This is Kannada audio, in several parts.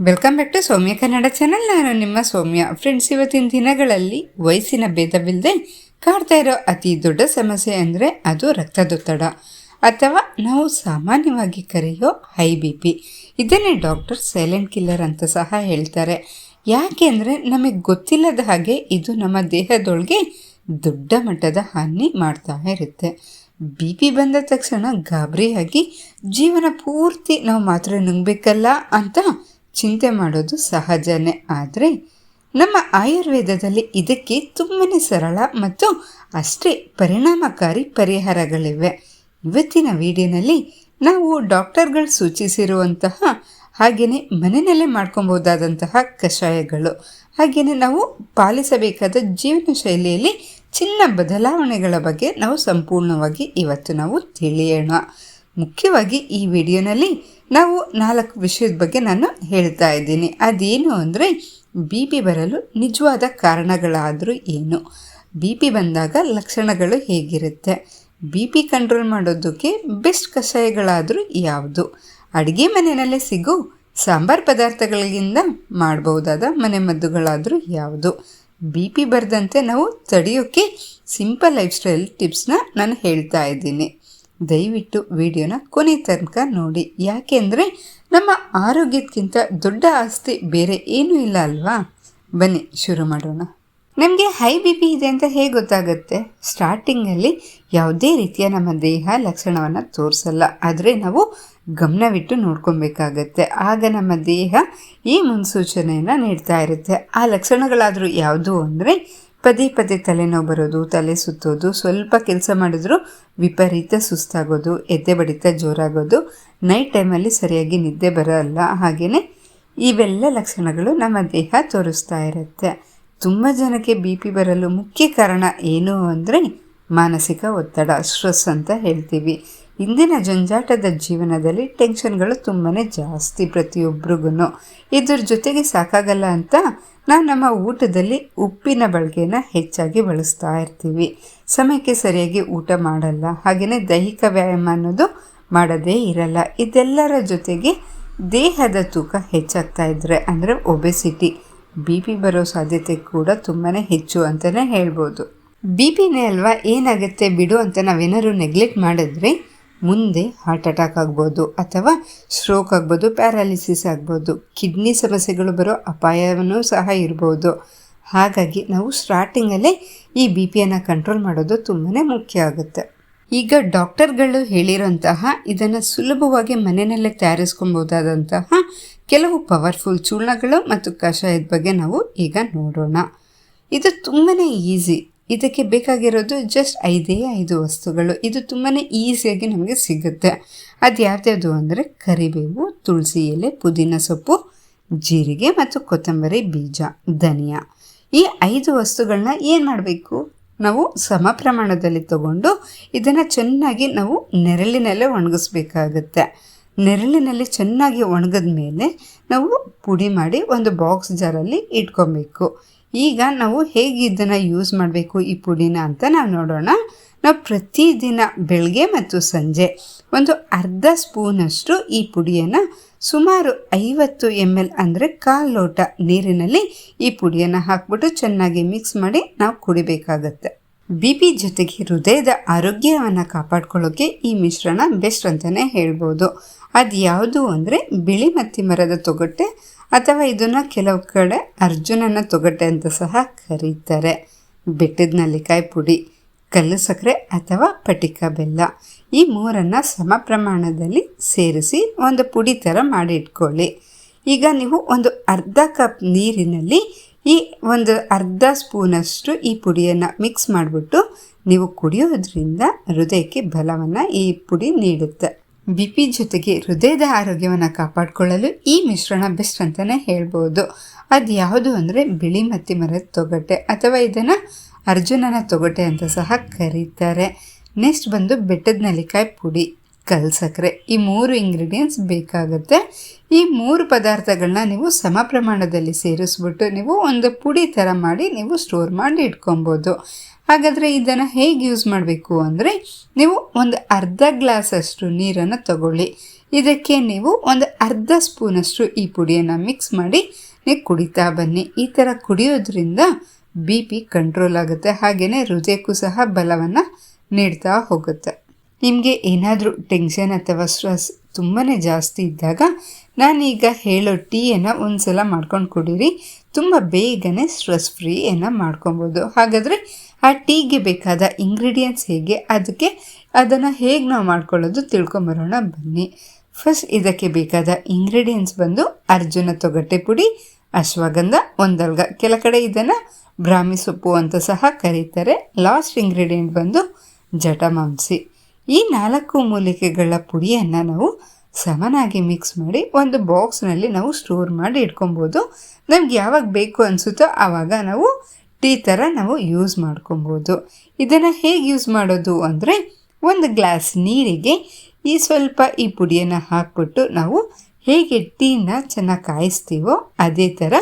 Welcome back to Soumya Kannada channel. ನಾನು ನಿಮ್ಮ ಸೌಮ್ಯ. ಫ್ರೆಂಡ್ಸ್, ಇವತ್ತಿನ ದಿನಗಳಲ್ಲಿ ವಯಸ್ಸಿನ ಭೇದವಿಲ್ಲದೆ ಕಾಡ್ತಾ ಇರೋ ಅತಿ ದೊಡ್ಡ ಸಮಸ್ಯೆ ಅಂದರೆ ಅದು ರಕ್ತದೊತ್ತಡ, ಅಥವಾ ನಾವು ಸಾಮಾನ್ಯವಾಗಿ ಕರೆಯೋ ಹೈ BP. ಇದನ್ನೇ ಡಾಕ್ಟರ್ ಸೈಲೆಂಟ್ ಕಿಲ್ಲರ್ ಅಂತ ಸಹ ಹೇಳ್ತಾರೆ. ಯಾಕೆ ಅಂದರೆ ನಮಗೆ ಗೊತ್ತಿಲ್ಲದ ಹಾಗೆ ಇದು ನಮ್ಮ ದೇಹದೊಳಗೆ ದೊಡ್ಡ ಮಟ್ಟದ ಹಾನಿ ಮಾಡ್ತಾ ಇರುತ್ತೆ. BP ಬಂದ ತಕ್ಷಣ ಗಾಬರಿಯಾಗಿ ಜೀವನ ಪೂರ್ತಿ ನಾವು ಮಾತ್ರೆ ನುಂಗಬೇಕಲ್ಲ ಅಂತ ಚಿಂತೆ ಮಾಡೋದು ಸಹಜನೇ. ಆದರೆ ನಮ್ಮ ಆಯುರ್ವೇದದಲ್ಲಿ ಇದಕ್ಕೆ ತುಂಬಾ ಸರಳ ಮತ್ತು ಅಷ್ಟೇ ಪರಿಣಾಮಕಾರಿ ಪರಿಹಾರಗಳಿವೆ. ಇವತ್ತಿನ ವಿಡಿಯೋನಲ್ಲಿ ನಾವು ಡಾಕ್ಟರ್ಗಳು ಸೂಚಿಸಿರುವಂತಹ ಹಾಗೆಯೇ ಮನೆಯಲ್ಲೇ ಮಾಡ್ಕೊಬೋದಾದಂತಹ ಕಷಾಯಗಳು, ಹಾಗೆಯೇ ನಾವು ಪಾಲಿಸಬೇಕಾದ ಜೀವನ ಶೈಲಿಯಲ್ಲಿ ಚಿನ್ನ ಬದಲಾವಣೆಗಳ ಬಗ್ಗೆ ನಾವು ಸಂಪೂರ್ಣವಾಗಿ ಇವತ್ತು ನಾವು ತಿಳಿಯೋಣ. ಮುಖ್ಯವಾಗಿ ಈ ವಿಡಿಯೋನಲ್ಲಿ ನಾವು 4 ವಿಷಯದ ಬಗ್ಗೆ ನಾನು ಹೇಳ್ತಾ ಇದ್ದೀನಿ. ಅದೇನು ಅಂದರೆ BP ಬರಲು ನಿಜವಾದ ಕಾರಣಗಳಾದರೂ ಏನು, BP ಬಂದಾಗ ಲಕ್ಷಣಗಳು ಹೇಗಿರುತ್ತೆ, BP ಕಂಟ್ರೋಲ್ ಮಾಡೋದಕ್ಕೆ ಬೆಸ್ಟ್ ಕಷಾಯಗಳಾದರೂ ಯಾವುದು, ಅಡುಗೆ ಮನೆಯಲ್ಲೇ ಸಿಗೋ ಸಾಂಬಾರು ಪದಾರ್ಥಗಳಿಂದ ಮಾಡಬಹುದಾದ ಮನೆಮದ್ದುಗಳಾದರೂ ಯಾವುದು, BP ಬರದಂತೆ ನಾವು ತಡೆಯೋಕ್ಕೆ ಸಿಂಪಲ್ ಲೈಫ್ ಸ್ಟೈಲ್ ಟಿಪ್ಸ್ನ ನಾನು ಹೇಳ್ತಾ ಇದ್ದೀನಿ. ದಯವಿಟ್ಟು ವಿಡಿಯೋನ ಕೊನೆ ತನಕ ನೋಡಿ. ಯಾಕೆಂದರೆ ನಮ್ಮ ಆರೋಗ್ಯಕ್ಕಿಂತ ದೊಡ್ಡ ಆಸ್ತಿ ಬೇರೆ ಏನೂ ಇಲ್ಲ ಅಲ್ವಾ. ಬನ್ನಿ ಶುರು ಮಾಡೋಣ. ನಮಗೆ ಹೈ BP ಇದೆ ಅಂತ ಹೇಗೆ ಗೊತ್ತಾಗುತ್ತೆ? ಸ್ಟಾರ್ಟಿಂಗಲ್ಲಿ ಯಾವುದೇ ರೀತಿಯ ನಮ್ಮ ದೇಹ ಲಕ್ಷಣವನ್ನು ತೋರಿಸಲ್ಲ, ಆದರೆ ನಾವು ಗಮನವಿಟ್ಟು ನೋಡ್ಕೊಬೇಕಾಗತ್ತೆ. ಆಗ ನಮ್ಮ ದೇಹ ಈ ಮುನ್ಸೂಚನೆಯನ್ನು ನೀಡ್ತಾ ಇರುತ್ತೆ. ಆ ಲಕ್ಷಣಗಳಾದರೂ ಯಾವುದು ಅಂದರೆ ಪದೇ ಪದೇ ತಲೆನೋವು ಬರೋದು, ತಲೆ ಸುತ್ತೋದು, ಸ್ವಲ್ಪ ಕೆಲಸ ಮಾಡಿದ್ರೂ ವಿಪರೀತ ಸುಸ್ತಾಗೋದು, ಎದೆ ಬಡಿತ ಜೋರಾಗೋದು, ನೈಟ್ ಟೈಮಲ್ಲಿ ಸರಿಯಾಗಿ ನಿದ್ದೆ ಬರೋಲ್ಲ, ಹಾಗೆಯೇ ಇವೆಲ್ಲ ಲಕ್ಷಣಗಳು ನಮ್ಮ ದೇಹ ತೋರಿಸ್ತಾ ಇರುತ್ತೆ. ತುಂಬ ಜನಕ್ಕೆ BP ಬರಲು ಮುಖ್ಯ ಕಾರಣ ಏನು ಅಂದರೆ ಮಾನಸಿಕ ಒತ್ತಡ, ಸ್ಟ್ರೆಸ್ ಅಂತ ಹೇಳ್ತೀವಿ. ಇಂದಿನ ಜಂಜಾಟದ ಜೀವನದಲ್ಲಿ ಟೆನ್ಷನ್ಗಳು ತುಂಬಾ ಜಾಸ್ತಿ ಪ್ರತಿಯೊಬ್ಬರಿಗೂ. ಇದ್ರ ಜೊತೆಗೆ ಸಾಕಾಗಲ್ಲ ಅಂತ ನಾವು ನಮ್ಮ ಊಟದಲ್ಲಿ ಉಪ್ಪಿನ ಬಳಕೆನ ಹೆಚ್ಚಾಗಿ ಬಳಸ್ತಾ ಇರ್ತೀವಿ. ಸಮಯಕ್ಕೆ ಸರಿಯಾಗಿ ಊಟ ಮಾಡಲ್ಲ, ಹಾಗೆಯೇ ದೈಹಿಕ ವ್ಯಾಯಾಮ ಅನ್ನೋದು ಮಾಡೋದೇ ಇರಲ್ಲ. ಇದೆಲ್ಲರ ಜೊತೆಗೆ ದೇಹದ ತೂಕ ಹೆಚ್ಚಾಗ್ತಾ ಇದ್ದರೆ ಅಂದರೆ ಒಬೆಸಿಟಿ, BP ಬರೋ ಸಾಧ್ಯತೆ ಕೂಡ ತುಂಬಾ ಹೆಚ್ಚು ಅಂತಲೇ ಹೇಳ್ಬೋದು. BPನೇ ಅಲ್ವಾ, ಏನಾಗುತ್ತೆ ಬಿಡು ಅಂತ ನಾವೇನಾದ್ರು ನೆಗ್ಲೆಕ್ಟ್ ಮಾಡಿದ್ರೆ ಮುಂದೆ ಹಾರ್ಟ್ ಅಟ್ಯಾಕ್ ಆಗ್ಬೋದು, ಅಥವಾ ಸ್ಟ್ರೋಕ್ ಆಗ್ಬೋದು, ಪ್ಯಾರಾಲಿಸಿಸ್ ಆಗ್ಬೋದು, ಕಿಡ್ನಿ ಸಮಸ್ಯೆಗಳು ಬರೋ ಅಪಾಯವೂ ಸಹ ಇರ್ಬೋದು. ಹಾಗಾಗಿ ನಾವು ಸ್ಟಾರ್ಟಿಂಗಲ್ಲೇ ಈ BPಯನ್ನು ಕಂಟ್ರೋಲ್ ಮಾಡೋದು ತುಂಬಾ ಮುಖ್ಯ ಆಗುತ್ತೆ. ಈಗ ಡಾಕ್ಟರ್ಗಳು ಹೇಳಿರೋಂತಹ ಇದನ್ನು ಸುಲಭವಾಗಿ ಮನೆಯಲ್ಲೇ ತಯಾರಿಸ್ಕೊಬೋದಾದಂತಹ ಕೆಲವು ಪವರ್ಫುಲ್ ಚೂರ್ಣಗಳು ಮತ್ತು ಕಷಾಯದ ಬಗ್ಗೆ ನಾವು ಈಗ ನೋಡೋಣ. ಇದು ತುಂಬಾ ಈಸಿ. ಇದಕ್ಕೆ ಬೇಕಾಗಿರೋದು ಜಸ್ಟ್ 5 ವಸ್ತುಗಳು. ಇದು ತುಂಬಾ ಈಸಿಯಾಗಿ ನಮಗೆ ಸಿಗುತ್ತೆ. ಅದು ಯಾವ್ದು ಅಂದರೆ ಕರಿಬೇವು, ತುಳಸಿ ಎಲೆ, ಪುದೀನ ಸೊಪ್ಪು, ಜೀರಿಗೆ ಮತ್ತು ಕೊತ್ತಂಬರಿ ಬೀಜ, ಧನಿಯಾ. ಈ 5 ವಸ್ತುಗಳನ್ನ ಏನು ಮಾಡಬೇಕು, ನಾವು ಸಮ ಪ್ರಮಾಣದಲ್ಲಿ ತಗೊಂಡು ಇದನ್ನು ಚೆನ್ನಾಗಿ ನಾವು ನೆರಳಿನಲ್ಲೇ ಒಣಗಿಸ್ಬೇಕಾಗತ್ತೆ. ನೆರಳಿನಲ್ಲಿ ಚೆನ್ನಾಗಿ ಒಣಗಿದ ಮೇಲೆ ನಾವು ಪುಡಿ ಮಾಡಿ ಒಂದು ಬಾಕ್ಸ್ ಜಾರಲ್ಲಿ ಇಟ್ಕೊಬೇಕು. ಈಗ ನಾವು ಹೇಗೆ ಇದನ್ನು ಯೂಸ್ ಮಾಡಬೇಕು ಈ ಪುಡಿನ ಅಂತ ನಾವು ನೋಡೋಣ. ನಾವು ಪ್ರತಿದಿನ ಬೆಳಗ್ಗೆ ಮತ್ತು ಸಂಜೆ ಒಂದು ಅರ್ಧ ಸ್ಪೂನಷ್ಟು ಈ ಪುಡಿಯನ್ನು ಸುಮಾರು 50 ml ಅಂದರೆ 1/4 ಲೋಟ ನೀರಿನಲ್ಲಿ ಈ ಪುಡಿಯನ್ನು ಹಾಕ್ಬಿಟ್ಟು ಚೆನ್ನಾಗಿ ಮಿಕ್ಸ್ ಮಾಡಿ ನಾವು ಕುಡಿಬೇಕಾಗತ್ತೆ. BP ಜೊತೆಗೆ ಹೃದಯದ ಆರೋಗ್ಯವನ್ನು ಕಾಪಾಡ್ಕೊಳ್ಳೋಕ್ಕೆ ಈ ಮಿಶ್ರಣ ಬೆಸ್ಟ್ ಅಂತಲೇ ಹೇಳ್ಬೋದು. ಅದು ಯಾವುದು ಅಂದರೆ ಬಿಳಿ ಮತ್ತಿ ಮರದ ತೊಗಟೆ, ಅಥವಾ ಇದನ್ನು ಕೆಲವು ಕಡೆ ಅರ್ಜುನನ ತೊಗಟೆ ಅಂತ ಸಹ ಕರೀತಾರೆ. ಬೆಟ್ಟದ ನೆಲ್ಲಿಕಾಯಿ ಪುಡಿ, ಕಲ್ಲು ಸಕ್ಕರೆ ಅಥವಾ ಪಟಿಕ ಬೆಲ್ಲ, ಈ 3 ಸಮ ಪ್ರಮಾಣದಲ್ಲಿ ಸೇರಿಸಿ ಒಂದು ಪುಡಿ ಥರ ಮಾಡಿ ಇಟ್ಕೊಳ್ಳಿ. ಈಗ ನೀವು ಒಂದು ಅರ್ಧ ಕಪ್ ನೀರಿನಲ್ಲಿ ಈ ಒಂದು ಅರ್ಧ ಸ್ಪೂನಷ್ಟು ಈ ಪುಡಿಯನ್ನು ಮಿಕ್ಸ್ ಮಾಡಿಬಿಟ್ಟು ನೀವು ಕುಡಿಯೋದ್ರಿಂದ ಹೃದಯಕ್ಕೆ ಬಲವನ್ನು ಈ ಪುಡಿ ನೀಡುತ್ತೆ. BP ಜೊತೆಗೆ ಹೃದಯದ ಆರೋಗ್ಯವನ್ನು ಕಾಪಾಡಿಕೊಳ್ಳಲು ಈ ಮಿಶ್ರಣ ಬೆಸ್ಟ್ ಅಂತಲೇ ಹೇಳ್ಬೋದು. ಅದು ಯಾವುದು ಅಂದರೆ ಬಿಳಿ ಮತ್ತಿ ಮರದ ತೊಗಟೆ, ಅಥವಾ ಇದನ್ನು ಅರ್ಜುನನ ತೊಗಟೆ ಅಂತ ಸಹ ಕರೀತಾರೆ. ನೆಕ್ಸ್ಟ್ ಬಂದು ಬೆಟ್ಟದ ನೆಲ್ಲಿಕಾಯಿ ಪುಡಿ, ಕಲ್ಲು ಸಕ್ಕರೆ, ಈ 3 ಇಂಗ್ರೀಡಿಯೆಂಟ್ಸ್ ಬೇಕಾಗುತ್ತೆ. ಈ 3 ಪದಾರ್ಥಗಳನ್ನ ನೀವು ಸಮ ಪ್ರಮಾಣದಲ್ಲಿ ಸೇರಿಸ್ಬಿಟ್ಟು ನೀವು ಒಂದು ಪುಡಿ ಥರ ಮಾಡಿ ನೀವು ಸ್ಟೋರ್ ಮಾಡಿ ಇಟ್ಕೊಬೋದು. ಹಾಗಾದರೆ ಇದನ್ನು ಹೇಗೆ ಯೂಸ್ ಮಾಡಬೇಕು ಅಂದರೆ ನೀವು ಒಂದು ಅರ್ಧ ಗ್ಲಾಸಷ್ಟು ನೀರನ್ನು ತಗೊಳ್ಳಿ. ಇದಕ್ಕೆ ನೀವು ಒಂದು ಅರ್ಧ ಸ್ಪೂನಷ್ಟು ಈ ಪುಡಿಯನ್ನು ಮಿಕ್ಸ್ ಮಾಡಿ ನೀವು ಕುಡಿತಾ ಬನ್ನಿ. ಈ ಥರ ಕುಡಿಯೋದ್ರಿಂದ BP ಕಂಟ್ರೋಲ್ ಆಗುತ್ತೆ, ಹಾಗೆಯೇ ಹೃದಯಕ್ಕೂ ಸಹ ಬಲವನ್ನು ನೀಡ್ತಾ ಹೋಗುತ್ತೆ. ನಿಮಗೆ ಏನಾದರೂ ಟೆನ್ಷನ್ ಅಥವಾ ಸ್ಟ್ರೆಸ್ ತುಂಬಾ ಜಾಸ್ತಿ ಇದ್ದಾಗ ನಾನೀಗ ಹೇಳೋ ಟೀಯನ್ನು ಒಂದು ಸಲ ಮಾಡ್ಕೊಂಡು ಕುಡೀರಿ. ತುಂಬ ಬೇಗನೆ ಸ್ಟ್ರೆಸ್ ಫ್ರೀಯನ್ನು ಮಾಡ್ಕೊಬೋದು. ಹಾಗಾದರೆ ಆ ಟೀಗೆ ಬೇಕಾದ ಇಂಗ್ರೀಡಿಯೆಂಟ್ಸ್ ಹೇಗೆ, ಅದನ್ನು ಹೇಗೆ ನಾವು ಮಾಡ್ಕೊಳ್ಳೋದು ತಿಳ್ಕೊಂಬರೋಣ ಬನ್ನಿ. ಫಸ್ಟ್ ಇದಕ್ಕೆ ಬೇಕಾದ ಇಂಗ್ರೀಡಿಯೆಂಟ್ಸ್ ಬಂದು ಅರ್ಜುನ ತೊಗಟೆ ಪುಡಿ, ಅಶ್ವಗಂಧ, ಒಂದಲ್ಗ, ಕೆಲ ಕಡೆ ಇದನ್ನು ಬ್ರಾಹ್ಮಿ ಸೊಪ್ಪು ಅಂತ ಸಹ ಕರೀತಾರೆ. ಲಾಸ್ಟ್ ಇಂಗ್ರೀಡಿಯೆಂಟ್ ಬಂದು ಜಟಮಾಂಸಿ. ಈ 4 ಮೂಲಿಕೆಗಳ ಪುಡಿಯನ್ನು ನಾವು ಸಮನಾಗಿ ಮಿಕ್ಸ್ ಮಾಡಿ ಒಂದು ಬಾಕ್ಸ್ನಲ್ಲಿ ನಾವು ಸ್ಟೋರ್ ಮಾಡಿ ಇಟ್ಕೊಬೋದು. ನಮ್ಗೆ ಯಾವಾಗ ಬೇಕು ಅನಿಸುತ್ತೋ ಆವಾಗ ನಾವು ಟೀ ಥರ ನಾವು ಯೂಸ್ ಮಾಡ್ಕೊಬೋದು. ಇದನ್ನು ಹೇಗೆ ಯೂಸ್ ಮಾಡೋದು ಅಂದರೆ, ಒಂದು ಗ್ಲಾಸ್ ನೀರಿಗೆ ಸ್ವಲ್ಪ ಈ ಪುಡಿಯನ್ನು ಹಾಕ್ಬಿಟ್ಟು ನಾವು ಹೇಗೆ ಟೀನ ಚೆನ್ನಾಗಿ ಕಾಯಿಸ್ತೀವೋ ಅದೇ ಥರ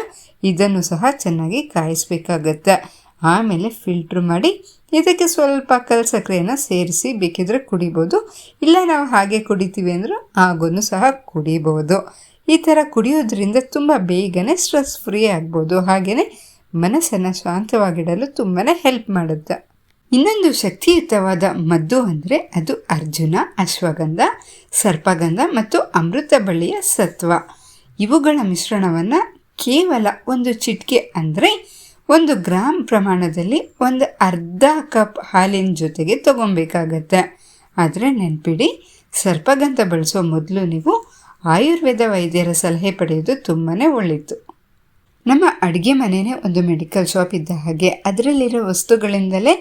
ಇದನ್ನು ಸಹ ಚೆನ್ನಾಗಿ ಕಾಯಿಸ್ಬೇಕಾಗತ್ತೆ. ಆಮೇಲೆ ಫಿಲ್ಟ್ರ್ ಮಾಡಿ ಇದಕ್ಕೆ ಸ್ವಲ್ಪ ಕಲ್ ಸಕ್ಕರೆಯನ್ನು ಸೇರಿಸಿ ಬೇಕಿದ್ರೆ ಕುಡಿಬೋದು, ಇಲ್ಲ ನಾವು ಹಾಗೆ ಕುಡಿತೀವಿ ಅಂದರೂ ಆಗೋನು ಸಹ ಕುಡಿಬೋದು. ಈ ಥರ ಕುಡಿಯೋದ್ರಿಂದ ತುಂಬ ಬೇಗನೆ ಸ್ಟ್ರೆಸ್ ಫ್ರೀ ಆಗ್ಬೋದು, ಹಾಗೆಯೇ ಮನಸ್ಸನ್ನು ಶಾಂತವಾಗಿಡಲು ತುಂಬಾ ಹೆಲ್ಪ್ ಮಾಡುತ್ತೆ. ಇನ್ನೊಂದು ಶಕ್ತಿಯುತವಾದ ಮದ್ದು ಅಂದರೆ ಅದು ಅರ್ಜುನ, ಅಶ್ವಗಂಧ, ಸರ್ಪಗಂಧ ಮತ್ತು ಅಮೃತ ಬಳ್ಳಿಯ ಸತ್ವ. ಇವುಗಳ ಮಿಶ್ರಣವನ್ನು ಕೇವಲ ಒಂದು ಚಿಟಿಕೆ ಅಂದರೆ 1 ಗ್ರಾಮ್ ಪ್ರಮಾಣದಲ್ಲಿ ಒಂದು ಅರ್ಧ ಕಪ್ ಹಾಲಿನ ಜೊತೆಗೆ ತಗೊಬೇಕಾಗತ್ತೆ. ಆದರೆ ನೆನಪಿಡಿ, ಸರ್ಪಗಂಧ ಬಳಸೋ ಮೊದಲು ನೀವು ಆಯುರ್ವೇದ ವೈದ್ಯರ ಸಲಹೆ ಪಡೆಯೋದು ತುಂಬಾ ಒಳ್ಳೆಯದು. ನಮ್ಮ ಅಡುಗೆ ಮನೆಯೇ ಒಂದು ಮೆಡಿಕಲ್ ಶಾಪ್ ಇದ್ದ ಹಾಗೆ ಅದರಲ್ಲಿರೋ ವಸ್ತುಗಳಿಂದಲೇ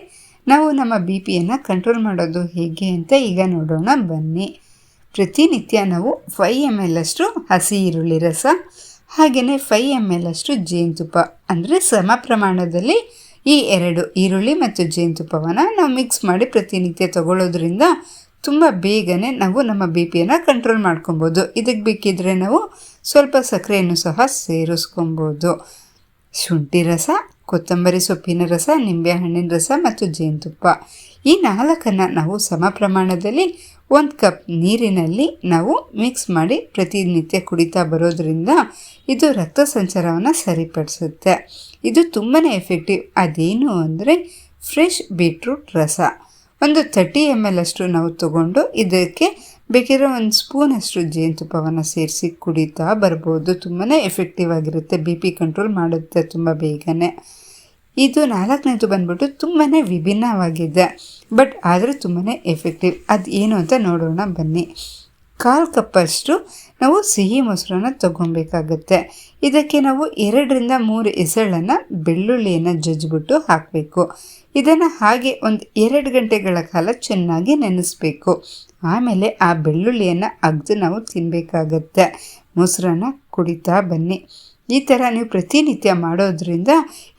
ನಾವು ನಮ್ಮ BPಯನ್ನು ಕಂಟ್ರೋಲ್ ಮಾಡೋದು ಹೇಗೆ ಅಂತ ಈಗ ನೋಡೋಣ ಬನ್ನಿ. ಪ್ರತಿನಿತ್ಯ ನಾವು 5 ml ಅಷ್ಟು ಹಸಿ ಈರುಳ್ಳಿ ರಸ, ಹಾಗೆಯೇ 5 ml ಅಷ್ಟು ಜೇನುತುಪ್ಪ, ಅಂದರೆ ಸಮ ಪ್ರಮಾಣದಲ್ಲಿ ಈ 2 ಈರುಳ್ಳಿ ಮತ್ತು ಜೇನುತುಪ್ಪವನ್ನು ನಾವು ಮಿಕ್ಸ್ ಮಾಡಿ ಪ್ರತಿನಿತ್ಯ ತಗೊಳ್ಳೋದ್ರಿಂದ ತುಂಬ ಬೇಗನೆ ನಾವು ನಮ್ಮ BPಯನ್ನು ಕಂಟ್ರೋಲ್ ಮಾಡ್ಕೊಬೋದು. ಇದಕ್ಕೆ ಬೇಕಿದ್ರೆ ನಾವು ಸ್ವಲ್ಪ ಸಕ್ಕರೆಯನ್ನು ಸಹ ಸೇರಿಸ್ಕೊಬೋದು. ಶುಂಠಿ ರಸ, ಕೊತ್ತಂಬರಿ ಸೊಪ್ಪಿನ ರಸ, ನಿಂಬೆಹಣ್ಣಿನ ರಸ ಮತ್ತು ಜೇನುತುಪ್ಪ, ಈ 4 ನಾವು ಸಮ ಪ್ರಮಾಣದಲ್ಲಿ 1 ಕಪ್ ನೀರಿನಲ್ಲಿ ನಾವು ಮಿಕ್ಸ್ ಮಾಡಿ ಪ್ರತಿನಿತ್ಯ ಕುಡಿತಾ ಬರೋದ್ರಿಂದ ಇದು ರಕ್ತ ಸಂಚಾರವನ್ನು ಸರಿಪಡಿಸುತ್ತೆ. ಇದು ತುಂಬಾ ಎಫೆಕ್ಟಿವ್. ಅದೇನು ಅಂದರೆ ಫ್ರೆಶ್ ಬೀಟ್ರೂಟ್ ರಸ ಒಂದು 30 ml ಅಷ್ಟು ನಾವು ತಗೊಂಡು ಇದಕ್ಕೆ ಬೇಕಿರೋ 1 ಸ್ಪೂನಷ್ಟು ಜೇನುತುಪ್ಪವನ್ನು ಸೇರಿಸಿ ಕುಡಿತಾ ಬರ್ಬೋದು. ತುಂಬಾ ಎಫೆಕ್ಟಿವ್ ಆಗಿರುತ್ತೆ, BP ಕಂಟ್ರೋಲ್ ಮಾಡುತ್ತೆ ತುಂಬ ಬೇಗನೆ. ಇದು 4ನೇದು ಬಂದ್ಬಿಟ್ಟು ತುಂಬಾ ವಿಭಿನ್ನವಾಗಿದೆ, ಬಟ್ ಆದರೆ ತುಂಬಾ ಎಫೆಕ್ಟಿವ್. ಅದು ಏನು ಅಂತ ನೋಡೋಣ ಬನ್ನಿ. 1/4 ಕಪ್ಪಷ್ಟು ನಾವು ಸಿಹಿ ಮೊಸರನ್ನು ತಗೊಬೇಕಾಗತ್ತೆ. ಇದಕ್ಕೆ ನಾವು 2ರಿಂದ 3 ಎಸಳನ್ನು ಬೆಳ್ಳುಳ್ಳಿಯನ್ನು ಜಜ್ಜಿಬಿಟ್ಟು ಹಾಕಬೇಕು. ಇದನ್ನು ಹಾಗೆ ಒಂದು 2 ಗಂಟೆಗಳ ಕಾಲ ಚೆನ್ನಾಗಿ ನೆನೆಸಬೇಕು. ಆಮೇಲೆ ಆ ಬೆಳ್ಳುಳ್ಳಿಯನ್ನು ಅಗೆದು ನಾವು ತಿನ್ನಬೇಕಾಗತ್ತೆ. ಮೊಸರನ್ನು ಕುಡಿತಾ ಬನ್ನಿ. ಈ ಥರ ನೀವು ಪ್ರತಿನಿತ್ಯ ಮಾಡೋದ್ರಿಂದ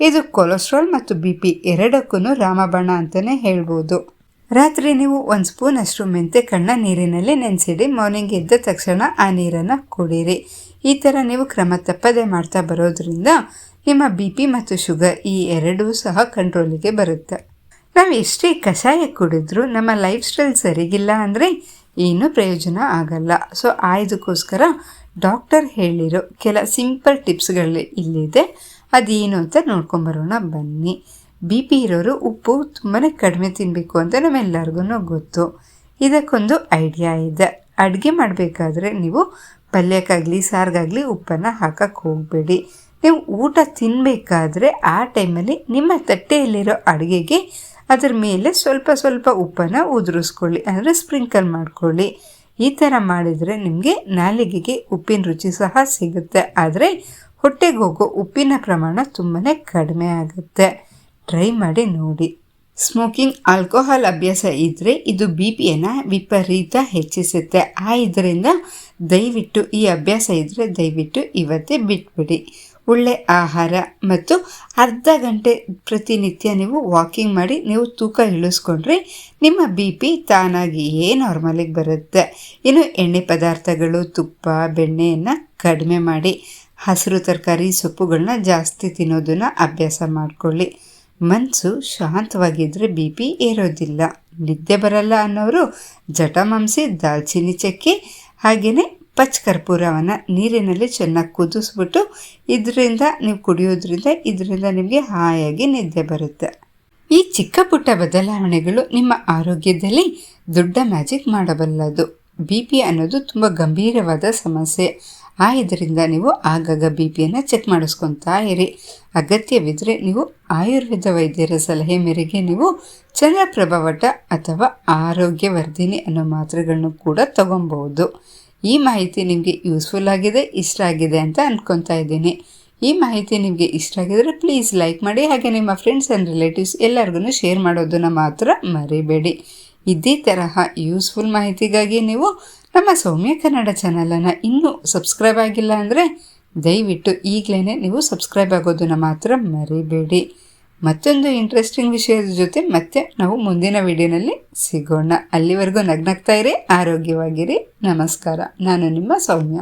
ಇದು ಕೊಲೆಸ್ಟ್ರಾಲ್ ಮತ್ತು BP ಎರಡಕ್ಕೂ ರಾಮಬಾಣ ಅಂತಲೇ ಹೇಳ್ಬೋದು. ರಾತ್ರಿ ನೀವು 1 ಸ್ಪೂನಷ್ಟು ಮೆಂತೆ ಕಣ್ಣ ನೀರಿನಲ್ಲಿ ನೆನೆಸಿಡಿ. ಮಾರ್ನಿಂಗ್ ಎದ್ದ ತಕ್ಷಣ ಆ ನೀರನ್ನು ಕುಡೀರಿ. ಈ ಥರ ನೀವು ಕ್ರಮ ತಪ್ಪದೆ ಮಾಡ್ತಾ ಬರೋದ್ರಿಂದ ನಿಮ್ಮ BP ಮತ್ತು ಶುಗರ್ ಈ ಎರಡೂ ಸಹ ಕಂಟ್ರೋಲಿಗೆ ಬರುತ್ತೆ. ನಾವು ಎಷ್ಟೇ ಕಷಾಯ ಕುಡಿದ್ರೂ ನಮ್ಮ ಲೈಫ್ ಸ್ಟೈಲ್ ಸರಿಗಿಲ್ಲ ಅಂದರೆ ಏನೂ ಪ್ರಯೋಜನ ಆಗಲ್ಲ. ಸೊ ಇದಕ್ಕೋಸ್ಕರ ಡಾಕ್ಟರ್ ಹೇಳಿರೋ ಕೆಲ ಸಿಂಪಲ್ ಟಿಪ್ಸ್ಗಳು ಇಲ್ಲಿದೆ. ಅದೇನು ಅಂತ ನೋಡ್ಕೊಂಬರೋಣ ಬನ್ನಿ. BP ಇರೋರು ಉಪ್ಪು ತುಂಬಾ ಕಡಿಮೆ ತಿನ್ನಬೇಕು ಅಂತ ನಮ್ಮೆಲ್ಲರಿಗೂ ಗೊತ್ತು. ಇದಕ್ಕೊಂದು ಐಡಿಯಾ ಇದೆ. ಅಡುಗೆ ಮಾಡಬೇಕಾದ್ರೆ ನೀವು ಪಲ್ಯಕ್ಕಾಗಲಿ ಸಾರಿಗಾಗಲಿ ಉಪ್ಪನ್ನು ಹಾಕಕ್ಕೆ ಹೋಗಬೇಡಿ. ನೀವು ಊಟ ತಿನ್ನಬೇಕಾದ್ರೆ ಆ ಟೈಮಲ್ಲಿ ನಿಮ್ಮ ತಟ್ಟೆಯಲ್ಲಿರೋ ಅಡುಗೆಗೆ ಅದರ ಮೇಲೆ ಸ್ವಲ್ಪ ಸ್ವಲ್ಪ ಉಪ್ಪನ್ನು ಉದುರಿಸ್ಕೊಳ್ಳಿ, ಅಂದರೆ ಸ್ಪ್ರಿಂಕಲ್ ಮಾಡ್ಕೊಳ್ಳಿ. ಈ ಥರ ಮಾಡಿದರೆ ನಿಮಗೆ ನಾಲಿಗೆಗೆ ಉಪ್ಪಿನ ರುಚಿ ಸಹ ಸಿಗುತ್ತೆ, ಆದರೆ ಹೊಟ್ಟೆಗೆ ಹೋಗೋ ಉಪ್ಪಿನ ಪ್ರಮಾಣ ತುಂಬಾ ಕಡಿಮೆ ಆಗುತ್ತೆ. ಟ್ರೈ ಮಾಡಿ ನೋಡಿ. ಸ್ಮೋಕಿಂಗ್, ಆಲ್ಕೋಹಾಲ್ ಅಭ್ಯಾಸ ಇದ್ದರೆ ಇದು BPಯನ್ನು ವಿಪರೀತ ಹೆಚ್ಚಿಸುತ್ತೆ. ಇದರಿಂದ ದಯವಿಟ್ಟು ಈ ಅಭ್ಯಾಸ ಇದ್ದರೆ ದಯವಿಟ್ಟು ಇವತ್ತೇ ಬಿಟ್ಬಿಡಿ. ಒಳ್ಳೆ ಆಹಾರ ಮತ್ತು ಅರ್ಧ ಗಂಟೆ ಪ್ರತಿನಿತ್ಯ ನೀವು ವಾಕಿಂಗ್ ಮಾಡಿ ನೀವು ತೂಕ ಇಳಿಸ್ಕೊಂಡ್ರೆ ನಿಮ್ಮ BP ತಾನಾಗಿಯೇ ನಾರ್ಮಲಿಗೆ ಬರುತ್ತೆ. ಇನ್ನು ಎಣ್ಣೆ ಪದಾರ್ಥಗಳು, ತುಪ್ಪ, ಬೆಣ್ಣೆಯನ್ನು ಕಡಿಮೆ ಮಾಡಿ ಹಸಿರು ತರಕಾರಿ, ಸೊಪ್ಪುಗಳನ್ನ ಜಾಸ್ತಿ ತಿನ್ನೋದನ್ನು ಅಭ್ಯಾಸ ಮಾಡಿಕೊಳ್ಳಿ. ಮನಸ್ಸು ಶಾಂತವಾಗಿದ್ದರೆ BP ಏರೋದಿಲ್ಲ. ನಿದ್ದೆ ಬರಲ್ಲ ಅನ್ನೋರು ಜಟಮಾಂಸಿ, ದಾಲ್ಚಿನ್ನಿ ಚಕ್ಕೆ ಹಾಗೆಯೇ ಪಚ್ಕರ್ಪೂರವನ್ನು ನೀರಿನಲ್ಲಿ ಚೆನ್ನಾಗಿ ಕುದಿಸ್ಬಿಟ್ಟು ಇದರಿಂದ ನೀವು ಕುಡಿಯೋದ್ರಿಂದ ಇದರಿಂದ ನಿಮಗೆ ಹಾಯಾಗಿ ನಿದ್ದೆ ಬರುತ್ತೆ. ಈ ಚಿಕ್ಕ ಪುಟ್ಟ ಬದಲಾವಣೆಗಳು ನಿಮ್ಮ ಆರೋಗ್ಯದಲ್ಲಿ ದೊಡ್ಡ ಮ್ಯಾಜಿಕ್ ಮಾಡಬಲ್ಲದು. BP ಅನ್ನೋದು ತುಂಬ ಗಂಭೀರವಾದ ಸಮಸ್ಯೆ. ಇದರಿಂದ ನೀವು ಆಗಾಗ BP ಚೆಕ್ ಮಾಡಿಸ್ಕೊತಾ ಇರಿ. ಅಗತ್ಯವಿದ್ದರೆ ನೀವು ಆಯುರ್ವೇದ ವೈದ್ಯರ ಸಲಹೆ ಮೇರೆಗೆ ನೀವು ಚಂದ್ರಪ್ರಭಾವಟ ಅಥವಾ ಆರೋಗ್ಯವರ್ಧಿನಿ ಅನ್ನೋ ಮಾತ್ರೆಗಳನ್ನು ಕೂಡ ತಗೊಬಹುದು. ಈ ಮಾಹಿತಿ ನಿಮಗೆ ಯೂಸ್ಫುಲ್ ಆಗಿದೆ, ಇಷ್ಟ ಆಗಿದೆ ಅಂತ ಅಂದ್ಕೊತಾ ಇದ್ದೀನಿ. ಈ ಮಾಹಿತಿ ನಿಮಗೆ ಇಷ್ಟ ಆಗಿದರೆ ಪ್ಲೀಸ್ ಲೈಕ್ ಮಾಡಿ, ಹಾಗೆ ನಿಮ್ಮ ಫ್ರೆಂಡ್ಸ್ ಆ್ಯಂಡ್ ರಿಲೇಟಿವ್ಸ್ ಎಲ್ಲರಿಗೂ ಶೇರ್ ಮಾಡೋದನ್ನು ಮಾತ್ರ ಮರಿಬೇಡಿ. ಇದೇ ತರಹ ಯೂಸ್ಫುಲ್ ಮಾಹಿತಿಗಾಗಿ ನೀವು ನಮ್ಮ ಸೌಮ್ಯ ಕನ್ನಡ ಚಾನಲನ್ನು ಇನ್ನೂ ಸಬ್ಸ್ಕ್ರೈಬ್ ಆಗಿಲ್ಲ ಅಂದರೆ ದಯವಿಟ್ಟು ಈಗಲೇ ನೀವು ಸಬ್ಸ್ಕ್ರೈಬ್ ಆಗೋದನ್ನು ಮಾತ್ರ ಮರಿಬೇಡಿ. ಮತ್ತೊಂದು ಇಂಟ್ರೆಸ್ಟಿಂಗ್ ವಿಷಯದ ಜೊತೆ ಮತ್ತೆ ನಾವು ಮುಂದಿನ ವಿಡಿಯೋನಲ್ಲಿ ಸಿಗೋಣ. ಅಲ್ಲಿವರೆಗೂ ನಗ್ನಗ್ತಾ ಇರಿ, ಆರೋಗ್ಯವಾಗಿರಿ. ನಮಸ್ಕಾರ. ನಾನು ನಿಮ್ಮ ಸೌಮ್ಯ.